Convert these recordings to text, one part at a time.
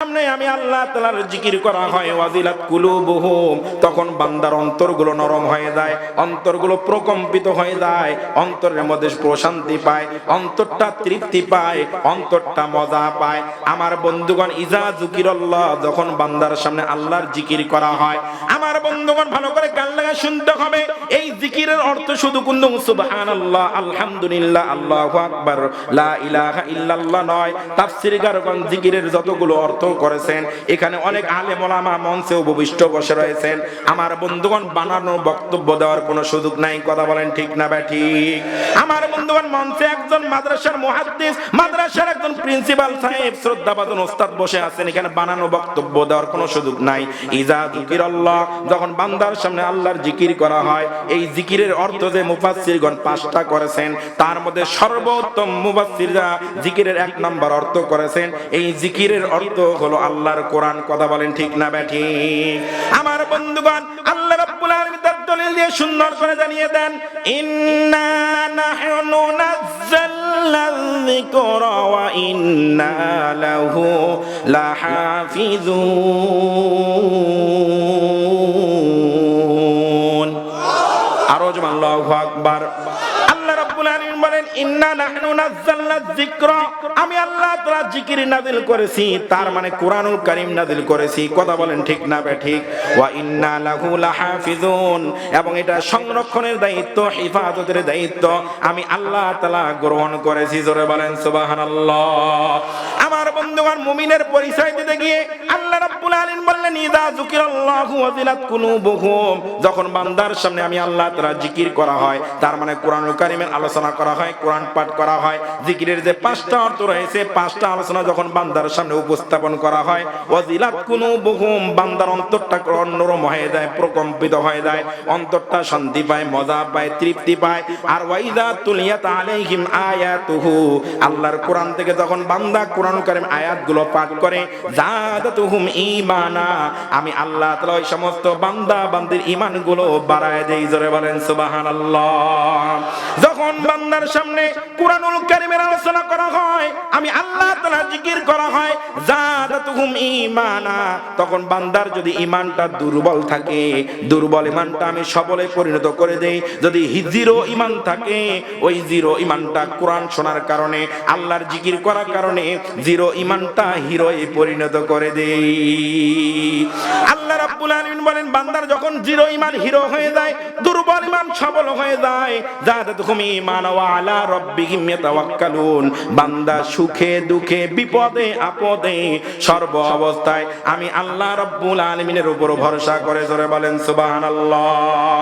সামনে আমি আল্লাহ তাআলার জিকির করা হয় ওয়াজিলাত কুলুবুহুম, তখন বান্দার অন্তরগুলো নরম হয়ে যায়, অন্তরগুলো প্রকম্পিত হয়ে যায়, অন্তরের মধ্যে প্রশান্তি পায়, অন্তরটা তৃপ্তি পায়, অন্তরটা মজা পায়। আমার বন্ধুগণ, ইজা যুকিরাল্লাহ, যখন বান্দার সামনে আল্লাহর জিকির করা হয়, আমার বন্ধুগণ ভালো করে কান লাগায় শুনতে হবে। এই জিকিরের অর্থ শুধু কিন্তু সুবহানাল্লাহ, আলহামদুলিল্লাহ, আল্লাহু আকবার, লা ইলাহা ইল্লাল্লাহ নয়। তাফসীরকারগণ জিকিরের যতগুলো অর্থ করেছেন, এখানে অনেক আলেম ওলামা মঞ্চে উপবিষ্ট বসে রয়েছেন। আমার বন্ধুগণ, বানানো বক্তব্য দেওয়ার কোনো সুযোগ নাই, কথা বলেন ঠিক না ঠিক? আমার বন্ধুগণ, মঞ্চে একজন মাদ্রাসার মুহাদ্দিস, মাদ্রাসার একজন প্রিন্সিপাল সাহেব, শ্রদ্ধাভাজন ওস্তাদ বসে আছেন, এখানে বানানো বক্তব্য দেওয়ার কোনো সুযোগ নাই। ইজা যুকিরাল্লাহ, যখন বান্দার সামনে আল্লাহর জিকির করা হয়, এই জিকিরের অর্থ যে মুফাসসিরগণ 5টা করেছেন, তার মধ্যে সর্বোত্তম মুফাসসিররা জিকিরের 1 নম্বর অর্থ করেছেন, এই জিকিরের অর্থ হলো আল্লাহর কোরআন, কথা বলেন ঠিক না ঠিক? আমার বন্ধুগণ, আল্লাহ রাব্বুল আলামিন তার দলিল দিয়ে সুন্দর করে জানিয়ে দেন, ইন্না নাহনু নাযালনা যিকরা ওয়া ইন্না লাহু লাহাফিজুন। আরো জোরে আল্লাহু আকবার। আল্লাহ রাব্বুল আলামিন বলেন, ইন্না নাহনু নাযালনা যিকরা, আমি আল্লাহ তাআলা জিকির নাযিল করেছি, তার মানে কোরআনুল কারীম নাযিল করেছি, কথা বলেন ঠিক না ঠিক? ওয়া ইন্না লাহু লাহাফিজুন, এবং এটা সংরক্ষণের দায়িত্ব, হিফাজতের দায়িত্ব আমি আল্লাহ তাআলা গ্রহণ করেছি। জোরে বলেন সুবহানাল্লাহ। আমার বন্ধুগণ, মুমিনের পরিচয় দিতে গিয়ে আল্লাহ রাব্বুল আলামিন বললেন, ইযা যুকিরাল্লাহু ওয়াজিলাত কুলুবুহুম, যখন বান্দার সামনে আমি আল্লাহ তাআলা জিকির করা হয়, তার মানে কোরআনুল কারীমের আলোচনা করা হয়, কোরআন পাঠ করা হয়, জিকিরের যে 5টা অর্থ রয়েছে, 5টা আলোচনা যখন বান্দার সামনে উপস্থাপন করা হয়, ওয়াজিলাত কুলুবুহুম, বান্দার অন্তরটা নরম হয়ে যায়, প্রকম্পিত হয়ে যায়, অন্তরটা শান্তি পায়, মজা পায়, তৃপ্তি পায়। আর ওয়াইদা তুলিয়াত আলাইহিম আয়াতুহু, আল্লাহর কোরআন থেকে যখন বান্দা কোরআনুল কারীম আয়াতগুলো পাঠ করে, যাদাতুহুম ঈমানা, আমি আল্লাহ তাআলা ওই সমস্ত বান্দা বান্দির ঈমানগুলো বাড়ায় দেই। জোরে বলেন সুবহানাল্লাহ। যখন বান্দার সামনে কোরআনুল কারীমের আলোচনা করা হয়, আমি আল্লাহ তাআলা জিকির করা হয়, যাদাতুহুম ঈমানা, তখন বান্দার যদি ঈমানটা দুর্বল থাকে, দুর্বল ঈমানটা আমি সবলে পরিণত করে দেই। যদি জিরো ঈমান থাকে, ওই জিরো ঈমানটা কোরআন শোনার কারণে, আল্লাহর জিকির করার কারণে জিরো ঈমানটা হিরোয় পরিণত করে দেই। আল্লাহ রাব্বুল আলামিন বলেন, বান্দার যখন জিরো ঈমান হিরো হয়ে যায়, দুর্বল ঈমান সবল হয়ে যায়, যাদাতুহুম ঈমানা ওয়া আলা রাব্বিহিম ইয়াতাওয়াক্কালুন, বান্দা সুখে দুঃখে বিপদে আপদে সর্ব অবস্থায় আমি আল্লাহ রাব্বুল আলামিনের উপর ভরসা করে। জোরে বলেন সুবহানাল্লাহ।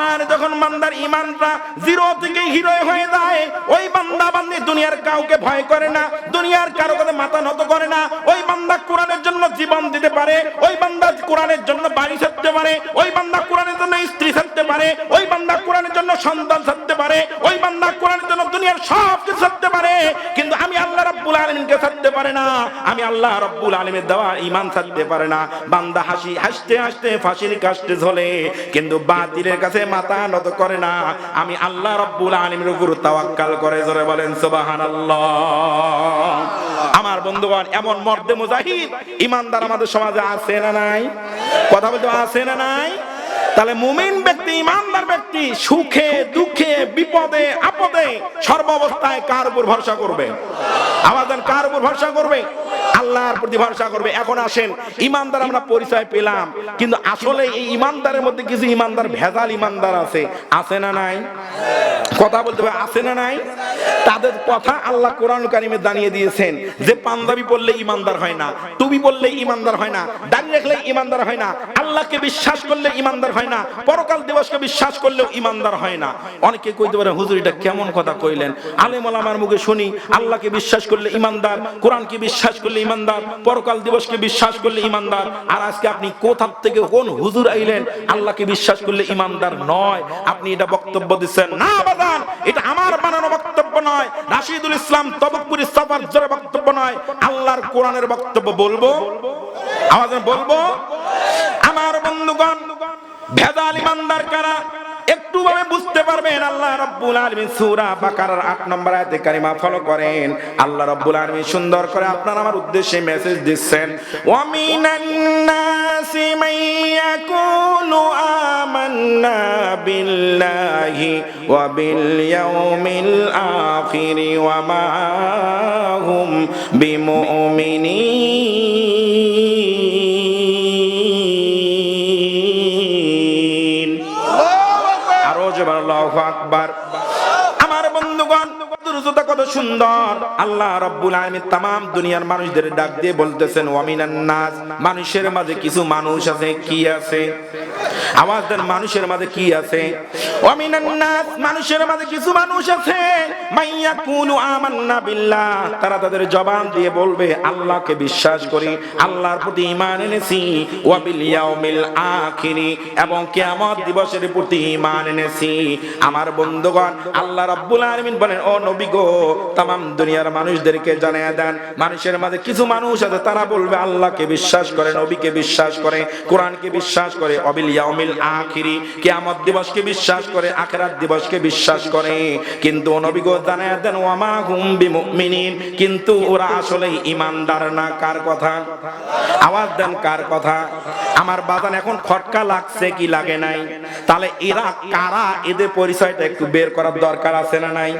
আর যখন বান্দার ঈমানটা জিরো থেকে হিরো হয়ে যায়, ওই বান্দা বান্দি দুনিয়ার কাউকে ভয় করে না, দুনিয়ার কারো কাছে মাথা নত করে না। ওই বান্দা কোরআনের জন্য জীবন দিতে পারে, ওই বান্দা কোরআনের জন্য বাড়ি ছাড়তে পারে, ওই বান্দা কোরআনের জন্য স্ত্রী ছাড়তে পারে, ওই বান্দা কোরআনের জন্য সন্তান ছাড়তে পারে, ওই বান্দা কোরআনের জন্য দুনিয়ার সব কিছু ছাড়তে পারে, কিন্তু আমি আল্লাহ রাব্বুল আলামিনকে ছাড়তে পারে না, আমি আল্লাহ রাব্বুল আলামিনের দেওয়া ঈমান ছাড়তে পারে না। বান্দা হাসতে হাসতে ফাঁসির কাস্টে ঝোলে, কিন্তু বাতিলের কাছে মাথা নত করে না, আমি আল্লাহ রাব্বুল আলামিনের উপর তাওয়াক্কাল করে। জোরে বলেন সুবহানাল্লাহ। আমার বন্ধুগণ, এমন মর্দে মুজাহিদ ঈমানদার আমাদের সমাজে আছে না নাই? কথা বলতে আছে না নাই? তাহলে মুমিন ব্যক্তি, ঈমানদার ব্যক্তি সুখে দুঃখে বিপদে আপদে সর্বাবস্থায় কার উপর ভরসা করবে? আমাদের কার উপর ভরসা করবে? আল্লাহর প্রতি ভরসা করবে। এখন আসেন, ঈমানদার আমরা পরিচয় পেলাম, কিন্তু আসলে এই ঈমানদারের মধ্যে কিছু ঈমানদার ভেজাল ঈমানদার আছে না নাই? কথা বলতে হবে, আছে না নাই? তাদের কথা আল্লাহ কোরআনুল কারীমে জানিয়ে দিয়েছেন যে পাঞ্জাবি পরলে ঈমানদার হয় না, টুপি পরলে ঈমানদার হয় না, দাড়ি রাখলে ঈমানদার হয় না, আল্লাহকে বিশ্বাস করলে ঈমানদার হয় না, পরকাল দিবসকে বিশ্বাস করলেও ঈমানদার হয় না। অনেকে কইতে পারে, হুজুর এটা কেমন কথা কইলেন? আলেম ওলামার মুখে শুনি আল্লাহকে বিশ্বাস করলে ঈমানদার, কোরআনকে বিশ্বাস করলে ঈমানদার, পরকাল দিবসকে বিশ্বাস করলে ঈমানদার। আর আজকে আপনি কোথা থেকে কোন হুজুর আইলেন আল্লাহকে বিশ্বাস করলে ঈমানদার নয়, আপনি এটা বক্তব্য দিচ্ছেন? না বাজান, এটা আমার বানানো বক্তব্য নয়, রাশিদুল ইসলাম তবকপুরি সাফার জোরে বক্তব্য নয়, আল্লাহর কোরআনের বক্তব্য। বলবো, আওয়াজে বলবো। আমার বন্ধুগণ, ভেজাল ঈমানদার কারা? একটু ভাবে বুঝতে পারবেন। আল্লাহ রাব্বুল আলামিন সূরা বাকারার 8 নম্বর আয়াতে কারিমা ফলো করেন। আল্লাহ রাব্বুল আলামিন সুন্দর করে আপনার আমার উদ্দেশ্যে মেসেজ দিচ্ছেন, ওয়া মিনান নাসি মান ইয়াকুলু আমান্না বিল্লাহি ওয়া বিল ইয়াউমিল আখির ওয়া মা হুম বিমুমিনিন। আরো জোরে আল্লাহু আকবার। আমার বন্ধুগণ, কত সুন্দর আল্লাহ রাব্বুল আলামিন তামাম দুনিয়ার মানুষদের ডাক দিয়ে বলতেছেন, ওয়া মিনান নাস, মানুষের মাঝে কিছু মানুষ আছে। কি আছে? আওয়াজ দেন, মানুষের মাঝে কি আছে? ওয়া মিনান নাস, মানুষের মাঝে কিছু মানুষ আছে, মাইয়াকুলু আমান্না বিল্লাহ, তারা তাদের জবান দিয়ে বলবে আল্লাহকে বিশ্বাস করি, আল্লাহর প্রতি ঈমান এনেছি, ওয়া বিল ইয়াউমিল আখির, এবং কিয়ামত দিবসের প্রতি ঈমান এনেছি। আমার বন্ধুগণ, আল্লাহ রাব্বুল আলামিন বলেন, ও নবী গো, তামাম দুনিয়ার মানুষদেরকে জানিয়ে দেন, মানুষের মাঝে কিছু মানুষ আছে, তারা বলবে আল্লাহকে বিশ্বাস করে, নবীকে বিশ্বাস করে, কোরআনকে বিশ্বাস করে, অবিল ইয়াউমিল আখির, কিয়ামত দিবসকে বিশ্বাস করে, আখিরাত দিবসকে বিশ্বাস করে, কিন্তু নবী গো জানিয়ে দেন, ওয়া মা হুম বিমুমিনিন, কিন্তু ওরা আসলে ঈমানদার না। কার কথা? আওয়াজ দেন, কার কথা? আমার বাজান এখন খটকা লাগছে কি লাগে নাই? তাহলে এরা কারা, এদের পরিচয়টা একটু বের করার দরকার আছে না নাই?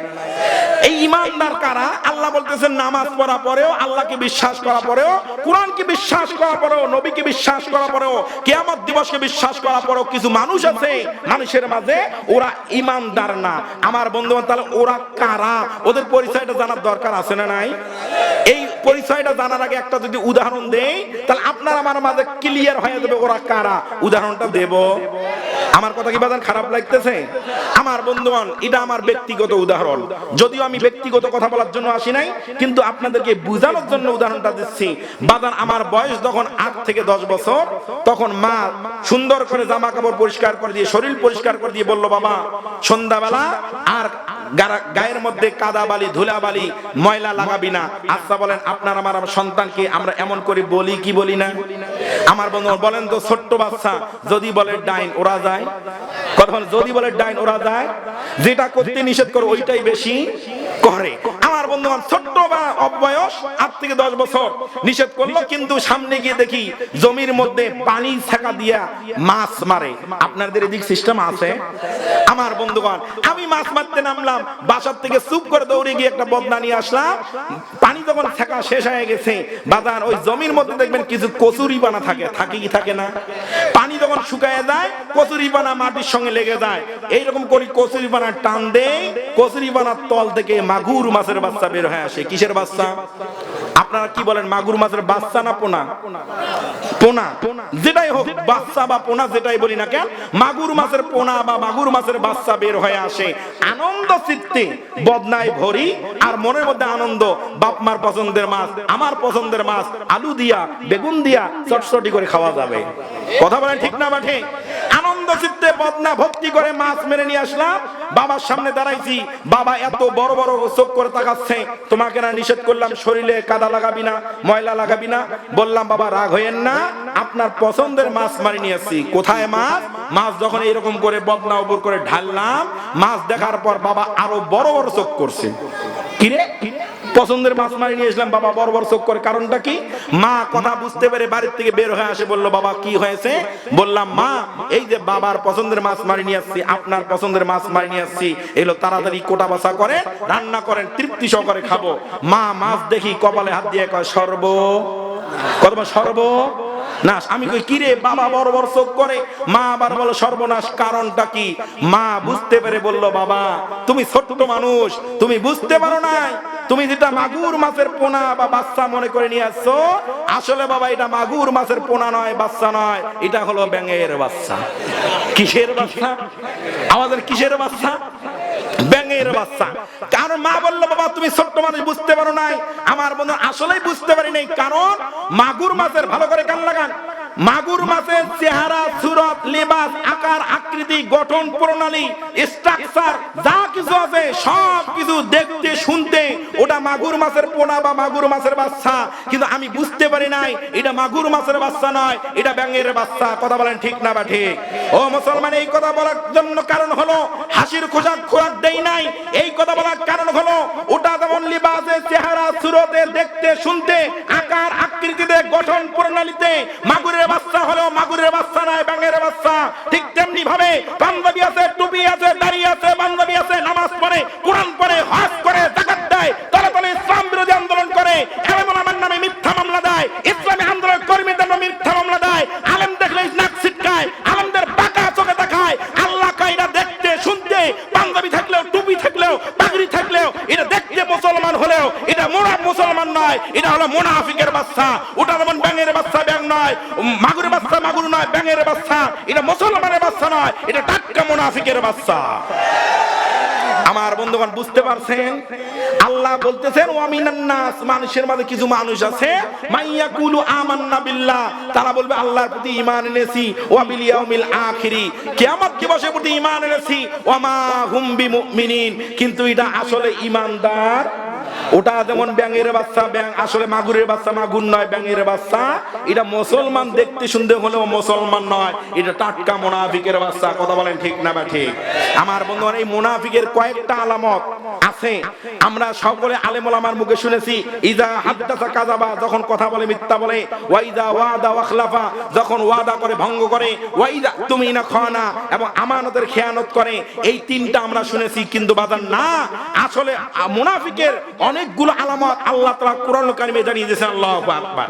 এই ঈমানদার কারা? আল্লাহ বলতেছেন, নামাজ পড়া পরেও, আল্লাহকে বিশ্বাস করা পরেও, কোরআনকে বিশ্বাস করা পরেও, নবীকে বিশ্বাস করা পরেও, কিয়ামত দিবসকে বিশ্বাস করা পরেও কিছু মানুষ আছে মানুষের মাঝে, ওরা ঈমানদার না। আমার বন্ধুগণ, তাহলে ওরা কারা? ওদের পরিচয়টা জানার দরকার আছে না নাই? এই পরিচয়টা জানার আগে একটা যদি উদাহরণ দেই, তাহলে আপনার আমার মাঝে ক্লিয়ার হয়ে যাবে ওরা কারা। উদাহরণটা দেব। আমার কথা কি বাজান খারাপ লাগতেছে? আমার বন্ধুগণ, এটা আমার ব্যক্তিগত উদাহরণ, যদিও আমি ব্যক্তিগত কথা বলার জন্য আসি নাই, কিন্তু আপনাদেরকে বোঝানোর জন্য উদাহরণটা দিচ্ছি। বাজান, আমার বয়স যখন 8 থেকে 10 বছর, তখন মা সুন্দর করে জামা কাপড় পরিষ্কার করে দিয়ে, শরীর পরিষ্কার করে দিয়ে বলল, বাবা সন্ধ্যাবেলা আর গায়ের মধ্যে কাদা বালি, ধুলা বালি, ময়লা লাগাবি না। আচ্ছা বলেন, আপনার আমার সন্তানকে আমরা এমন করে বলি কি বলি না? আমার বন্ধু বলেন তো, ছোট্ট বাচ্চা যদি বলে ডাইন, ওরা যায়? কথা বলেন, যদি বলে ডাইন ওরা যায়? যেটা করতে নিষেধ করে ওইটাই বেশি করে। আমার বন্ধুগণ, ছোট্ট বা অবয়স 8 থেকে 10 বছর নিষেধ করলো, কিন্তু সামনে গিয়ে দেখি জমির মধ্যে পানি ছাকা দিয়া মাছ মারে। আপনাদের এদিক সিস্টেম আছে? আমার বন্ধুগণ, আমি মাছ মারতে নামলাম, বাসার থেকে চুপ করে দৌড়ে গিয়ে একটা বদনা নিয়ে আসলাম। পানি যখন ছাকা শেষ হয়ে গেছে, বাজার ওই জমির মধ্যে দেখবেন কিছু কচুরি পানা থাকে, থাকে কি থাকে না? পানি যখন শুকায় যায়, কচুরি পানা মাটির সঙ্গে লেগে যায়। এইরকম করি কচুরি পানা টান দেই, কচুরি পানার তল থেকে মাগুর মাছের বাচ্চা বের হয়ে আসে। কিসের বাচ্চা? আপনারা কি বলেন, মাগুর মাছের বাচ্চা না পোনা? পোনা। যেটাই হোক, বাচ্চা বা পোনা যেটাই বলি না কেন, মাগুর মাছের পোনা বা মাগুর মাছের বাচ্চা বের হয়ে আসে। আনন্দ চিত্তে বদনায় ভরি, আর মনের মধ্যে আনন্দ, বাপ মার পছন্দের মাছ, আমার পছন্দের মাছ, আলু দিয়া বেগুন দিয়া চটচটি করে খাওয়া যাবে। কথা বলেন ঠিক না বাঠে? আনন্দ চিত্তে বদনা ভক্তি করে মাছ মেরে নিয়ে আসলাম, বাবার সামনে দাঁড়াইছি। বাবা এত বড় বড় চোখ করে তাকাচ্ছে। তোমাকে না নিষেধ করলাম শরীরে কাদা লাগাবি না, ময়লা লাগাবি না? বললাম, বাবা রাগ হইয়েন না, আপনার পছন্দের মাছ মারি নিয়ে আসছি। কোথায় মাছ? মাছ যখন এরকম করে বদনা উপর করে ঢাললাম, মাছ দেখার পর বাবা আরো বড় বড় চোখ করছে। কিরে, পছন্দের মাছ মারি নিয়ে আসলাম, বাবা বড় বড় চোখ করে, কারণটা কি? মা কথা বুঝতে পেরে বাড়ির থেকে বের হয়ে আসে, বললো, বাবা কি হয়েছে? বললাম, মা এই যে বাবার পছন্দের মাছ মারি নিয়ে আসছি, আপনার পছন্দের মাছ মারি নিয়ে আসছি, এগুলো তাড়াতাড়ি কোটা বাছা করে রান্না করেন, তৃপ্তি সহকারে খাবো। মা মাছ দেখি কপালে হাত দিয়ে কয়, সর্ব। কত সর্ব না? আমি কই, কিরে বাবা বড় বড় চোখ করে, মা আবার বলো সর্বনাশ, কারণটা কি? মা বুঝতে পেরে বলল, বাবা তুমি ছোট্ট মানুষ, তুমি বুঝতে পারো নাই, তুমি যেটা মাগুর মাছের পোনা বা বাচ্চা মনে করে নিয়ে আসছো, আসলে বাবা এটা মাগুর মাছের পোনা নয়, বাচ্চা নয়, এটা হলো ব্যাঙের বাচ্চা। কিসের বাচ্চা? আমাদের কিসের বাচ্চা? ব্যাঙের বাচ্চা। কারণ মা বললো, বাবা তুমি ছোট্ট মানুষ, বুঝতে পারো নাই। আমার বন্ধু আসলেই বুঝতে পারি নাই, কারণ মাগুর মাছের, ভালো করে কান লাগান, মাগুর মাছের চেহারা সুরত সুরত, লিবাস, আকার, আকৃতি, গঠন প্রণালী, স্ট্রাকচার যা কিছু আছে সব কিছু দেখতে শুনতে ওটা মাগুর মাছের পোনা বা মাগুর মাছের বাচ্চা, কিন্তু আমি বুঝতে পারি নাই এটা মাগুর মাছের বাচ্চা নয়, এটা ব্যাঙের বাচ্চা। কথা বলেন ঠিক না বা ঠিক? ও মুসলমান, এই কথা বলার জন্য কারণ হলো হাসির খোরাক দেই নাই। এই কথা বলার কারণ হলো ওটা যেমন লিবাসে, চেহারা, সুরতে, দেখতে শুনতে, আকার আকৃতিতে, গঠন প্রণালীতে মাগুরের বাচ্চা হলো মাগুরের বাচ্চা নয়, ব্যাঙের বাচ্চা। ঠিক তেমনি ভাবে পাঞ্জাবি আছে, টুপি আছে, দাড়ি আছে, পাঞ্জাবি আছে, নামাজ পড়ে, কোরআন পড়ে, হজ করে, যাকাত দেয়, তলে তলে ইসলাম বিরোধী আন্দোলন করে, আমার নামে মিথ্যা মামলা দেয়, ইসলামী আন্দোলন কর্মীদের নামে মিথ্যা মামলা দেয়, আলেম দেখলে নাক ছিটকায়, আলেমদের বাঁকা চোখে দেখায়। আল্লাহ কায়দা দেখতে শুনতে, পাঞ্জাবি থাকলেও, টুপি থাকলেও, পাগড়ি থাকলেও, এটা দেখতে মুসলমান হলেও এটা মুসলমান নয়, এটা হলো মুনাফিকের বাচ্চা। ওটা যেমন ব্যাঙের বাচ্চা ব্যাঙ নয়, মাগুরের বাচ্চা মাগুর নয়, ব্যাঙের বাচ্চা। এটা মুসলমানের বাচ্চা নয়, এটা টাটকা মুনাফিকের বাচ্চা। আমার বন্ধুগণ, বুঝতে পারছেন? আল্লাহ বলতেছেন ওয়ামিনান নাস, মানুষের মাঝে কিছু মানুষ আছে মাইয়াকুলু আমান্না বিল্লাহ, তারা বলবে আল্লাহর প্রতি ঈমান এনেছি, ওয়া বিল ইয়াউমিল আখিরি, কিয়ামত দিবসের প্রতি ঈমান এনেছি, ওয়া মা হুম বিমুমিনিন, কিন্তু এটা আসলে ঈমানদার। ওটা যেমন ব্যাঙের বাচ্চা ব্যাঙ, আসলে মাগুরের বাচ্চা মাগুর নয়, ব্যাঙের বাচ্চা। এটা মুসলমান দেখতে শুনতে হলেও মুসলমান নয়, এটা টাটকা মুনাফিকের বাচ্চা। কথা বলেন ঠিক না বা ঠিক? আমার বন্ধুগণ, এই মুনাফিকের কয়েকটা আলামত আছে, আমরা সকলে আলেম ওলামার মুখে শুনেছি। ইজা হাদ্দাসা কাযাবা, যখন কথা বলে মিথ্যা বলে, ওয়া ইজা ওয়াদা ওয়াখলাফা, যখন ওয়াদা করে ভঙ্গ করে, ওয়া ইজা তুমিনা খানা, এবং আমানতের খেয়ানত করে। এই তিনটা আমরা শুনেছি, কিন্তু বাজার না, আসলে মুনাফিকের অনেকগুলো আলামত আল্লাহ তাআলা কোরআনুল কারীমে জানিয়ে দিয়েছেন। আল্লাহু আকবার।